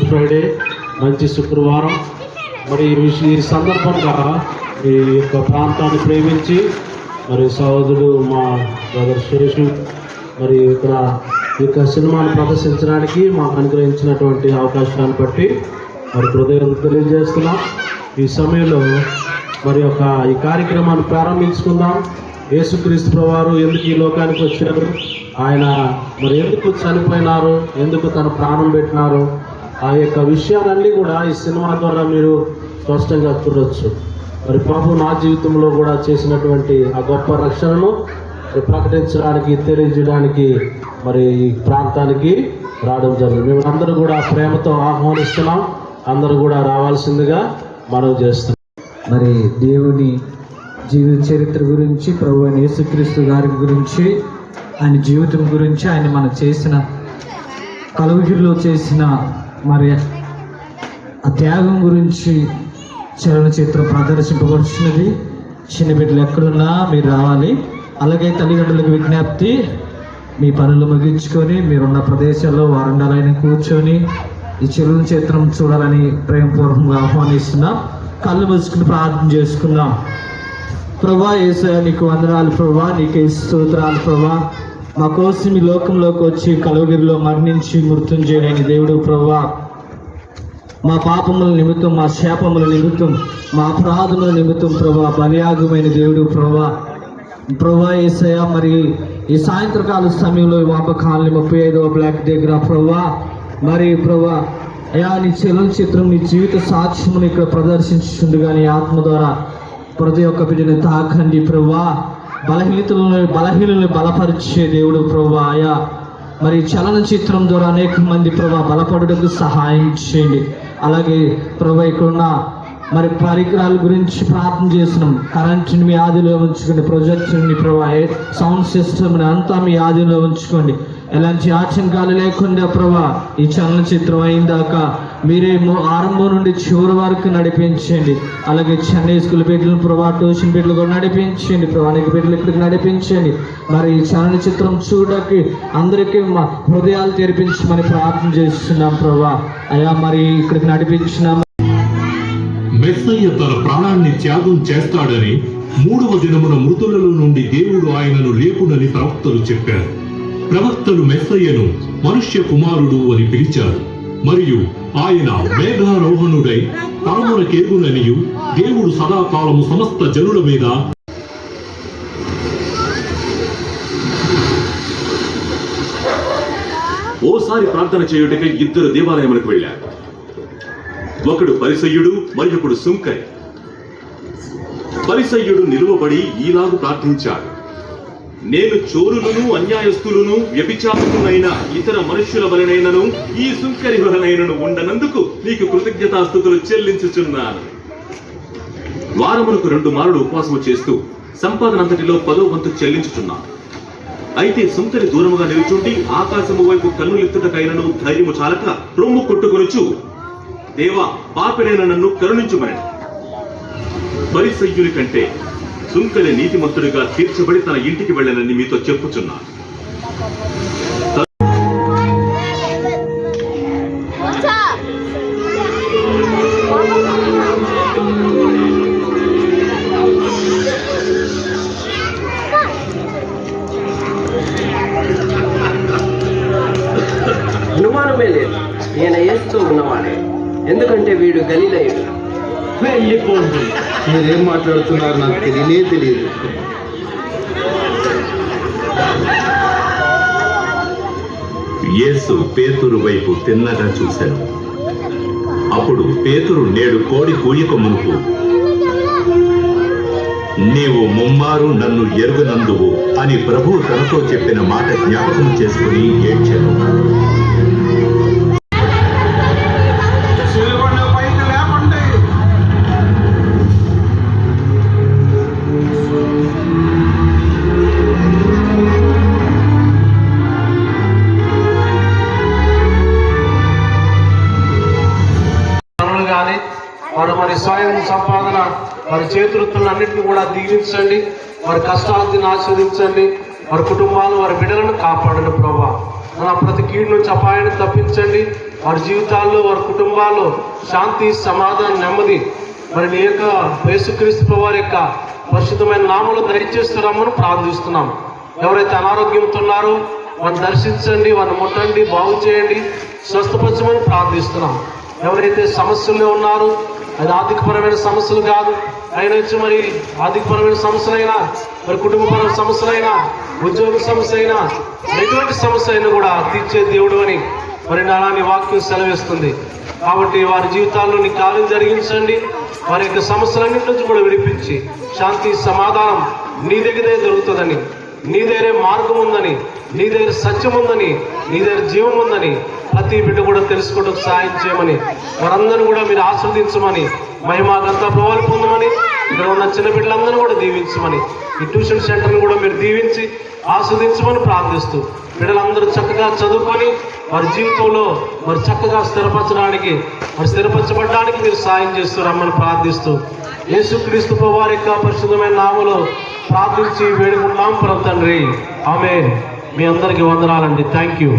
Friday, మంచి శుక్రవారం. మరి ఈ సందర్భంగా ఈ యొక్క ప్రాంతాన్ని ప్రేమించి మరి సహోదరుడు మా బ్రదర్ సురేష్ మరి ఇక్కడ ఈ యొక్క సినిమాను ప్రదర్శించడానికి మాకు అనుగ్రహించినటువంటి అవకాశాన్ని బట్టి మరి హృదయం తెలియజేస్తున్నాం. ఈ సమయంలో మరి ఈ కార్యక్రమాన్ని ప్రారంభించుకుందాం. యేసుక్రీస్తు ప్రభువారు ఎందుకు ఈ లోకానికి వచ్చారు, ఆయన మరి ఎందుకు చనిపోయినారు, ఎందుకు తన ప్రాణం పెట్టినారు, ఆ యొక్క విషయాలన్నీ కూడా ఈ సినిమా ద్వారా మీరు స్పష్టంగా చూడవచ్చు. మరి ప్రభు నా జీవితంలో కూడా చేసినటువంటి ఆ గొప్ప రక్షణను ప్రకటించడానికి, తెలియజేయడానికి మరి ఈ ప్రాంతానికి రావడం జరిగింది. మేము అందరూ కూడా ప్రేమతో ఆహ్వానిస్తున్నాం. అందరూ కూడా రావాల్సిందిగా మనం చేస్తున్నాం. మరి దేవుని జీవిత చరిత్ర గురించి, ప్రభు అయిన యేసుక్రీస్తు గారి గురించి, ఆయన జీవితం గురించి, ఆయన మనం చేసిన కలువగిరిలో చేసిన మరి ఆ త్యాగం గురించి చలనచిత్రం ప్రదర్శింపబడుతున్నది. చిన్న బిడ్డలు ఎక్కడున్నా మీరు రావాలి. అలాగే తల్లిదండ్రులకు విజ్ఞప్తి, మీ పనులు ముగించుకొని మీరున్న ప్రదేశాల్లో వారండాలైన కూర్చొని ఈ చలనచిత్రం చూడాలని ప్రేమపూర్వకంగా ఆహ్వానిస్తున్నాం. కళ్ళు మూసుకుని ప్రార్థన చేసుకుందాం. ప్రభా యేసయ్య, నీకు వందనాలు ప్రభా, నీకే స్తోత్రాలు ప్రభా. మా కోసం ఈ లోకంలోకి వచ్చి కలువగిరిలో మరణించి మృత్యుంజయుడైన దేవుడు ప్రభా, మా పాపముల నిమిత్తం, మా శాపముల నిమిత్తం, మా అపరాధముల నిమిత్తం ప్రభా బలియాగమైన దేవుడు ప్రభా యేసయ్య, మరి ఈ సాయంత్రకాల సమయంలో వాపకాలని 35వ బ్లాక్ దగ్గర ప్రభా, మరి ప్రభా అయా నీ చలనచిత్రం, నీ జీవిత సాక్ష్యమును ఇక్కడ ప్రదర్శించుండగా నీ ఆత్మ ద్వారా ప్రతి ఒక్క బిడ్డని తాకండి ప్రభా. బలహీనులను బలపరిచే దేవుడు ప్రభా. అయా మరి చలనచిత్రం ద్వారా అనేక మంది ప్రభా బలపడుటకు సహాయం చేయండి. అలాగే ప్రభా ఇక్కడున్న మరి పరికరాల గురించి ప్రార్థన చేస్తున్నాం. కరెంట్ని మీ ఆదిలో ఉంచుకోండి, ప్రొజెక్టర్ని ప్రభా, సౌండ్ సిస్టమ్ని అంతా మీ ఆదిలో ఉంచుకోండి. ఎలాంటి ఆటంకాలు లేకుండా ప్రభా ఈ చలనచిత్రం అయిందాక మీరే ఆరంభం నుండి చివరి వరకు నడిపించండి. అలాగే చెన్నై స్కూల్ బిడ్డలను ప్రభా, ట్యూషన్ బిడ్డలు కూడా నడిపించండి ప్రభా, అనేక బిడ్డలు ఇక్కడికి నడిపించండి. మరి ఈ చలనచిత్రం చూడడానికి అందరికీ మా హృదయాలు తెరిపించమని ప్రార్థన చేస్తున్నాం ప్రభా. అయా మరి ఇక్కడికి నడిపించినాం. మెస్సయ్య తన ప్రాణాన్ని త్యాగం చేస్తాడని 3వ దినమున మృతులలో నుండి దేవుడు ఆయనను లేపునని ప్రవక్తలు చెప్పారు. ప్రవక్తలు మెస్సయ్యను మనుష్య కుమారుడు అని పిలిచారు. మరియు ఆయన మేఘారోహణుడై పరమునకేగుననియు దేవుడు సదాకాలము సమస్త జనుల మీద ఓసారి ప్రార్థన చేయుటకై 2 దేవాలయములకు వెళ్ళారు. ఒకడు పరిసయ్యుడు, మరొకడు సుంకరి. పరిసయ్యుడు నిలువబడి ఈలాగు ప్రార్థించాడు: నేను చోరులను, అన్యాయస్తులను, వ్యభిచారులనైన ఇతర మనుష్యుల వలనైనను ఈ సుంకరి వలనైనను ఉండనందుకు నీకు కృతజ్ఞతాస్తుతులు చెల్లించుచున్నాను. వారమునకు 2 మారులు ఉపవాసము చేస్తూ సంపాదనంతటిలో 10వ వంతు చెల్లించుచున్నాను. అయితే సుంకరి దూరముగా నిలుచుండి ఆకాశము వైపు కన్నులెత్తుటకైనను ధైర్యము చాలక రొమ్ము కొట్టుకొనుచు, దేవా, పాపినైన నన్ను కరుణించుమని. పరిసయ్యుని కంటే సుంకరి నీతిమంతుడిగా తీర్చబడి తన ఇంటికి వెళ్ళనని మీతో చెప్పుచున్నాను. అనుమానమే లేదు, ఈయన యేసు ఉన్నవాడే, ఎందుకంటే వీడు గలిలయుడు. వెళ్ళిపోండి, మీరేం మాట్లాడుతున్నారు నాకు తెలియదు. యేసు పేతురు వైపు తిన్నగా చూశాడు. అప్పుడు పేతురు, నేడు కోడి కూయక మునుపు నీవు ముమ్మారు నన్ను ఎరుగనందువు అని ప్రభువు తనతో చెప్పిన మాట జ్ఞాపకం చేసుకుని ఏడ్చాడు. మరి స్వయం సంపాదన, మరి చేతులన్నింటినీ కూడా దీవించండి. వారి కష్టాలను ఆస్వాదించండి. వారి కుటుంబాలు, వారి బిడ్డలను కాపాడండి ప్రభా. ప్రతి కీడు నుంచి అపాయాన్ని తప్పించండి. వారి జీవితాల్లో, వారి కుటుంబాల్లో శాంతి, సమాధానం, నెమ్మది మరి నీ యొక్క యేసుక్రీస్తు వారి యొక్క పరిశుద్ధమైన నామములో దయచేస్తున్నామని ప్రార్థిస్తున్నాం. ఎవరైతే అనారోగ్యంతో ఉన్నారో వారిని దర్శించండి, వారిని ముట్టండి, బాగు చేయండి, స్వస్థపరచమని ప్రార్థిస్తున్నాం. ఎవరైతే సమస్యల్లో ఉన్నారో అది ఆర్థికపరమైన సమస్యలు కాదు, అయినా మరి ఆర్థికపరమైన సమస్యలైనా, మరి కుటుంబపరమైన సమస్యలైనా, ఉద్యోగ సమస్య అయినా, ఎటువంటి సమస్య అయినా కూడా తీర్చే దేవుడు అని మరి నీ వాక్యం సెలవిస్తుంది. కాబట్టి వారి జీవితాల్లో నీ కార్యం జరిగించండి. వారి యొక్క సమస్యలన్నింటి నుంచి కూడా విడిపించి శాంతి, సమాధానం నీ దగ్గరే దొరుకుతుందని, నీ దగ్గరే మార్గం ఉందని, నీ దగ్గర సత్యం ఉందని, నీ దగ్గర జీవం ఉందని ప్రతి బిడ్డ కూడా తెలుసుకోవడం సహాయం చేయమని, వారందరూ కూడా మీరు ఆస్వాదించమని, మహిమ గంత ప్రభావాలు పొందమని, ఇక్కడ ఉన్న చిన్న బిడ్డలందరూ కూడా దీవించమని, ఈ ట్యూషన్ సెంటర్ని కూడా మీరు దీవించి ఆస్వాదించమని ప్రార్థిస్తూ బిడ్డలందరూ చక్కగా చదువుకొని వారి జీవితంలో మరి చక్కగా స్థిరపరచడానికి, మరి స్థిరపరచబడడానికి మీరు సాయం చేస్తూ రమ్మని ప్రార్థిస్తూ యేసుక్రీస్తు వారి యొక్క పరిశుద్ధమైన నామములో ప్రార్థించి వేడుకున్నాం పరం తండ్రి. ఆమేన్. మీ అందరికీ వందనాలండి. Thank you.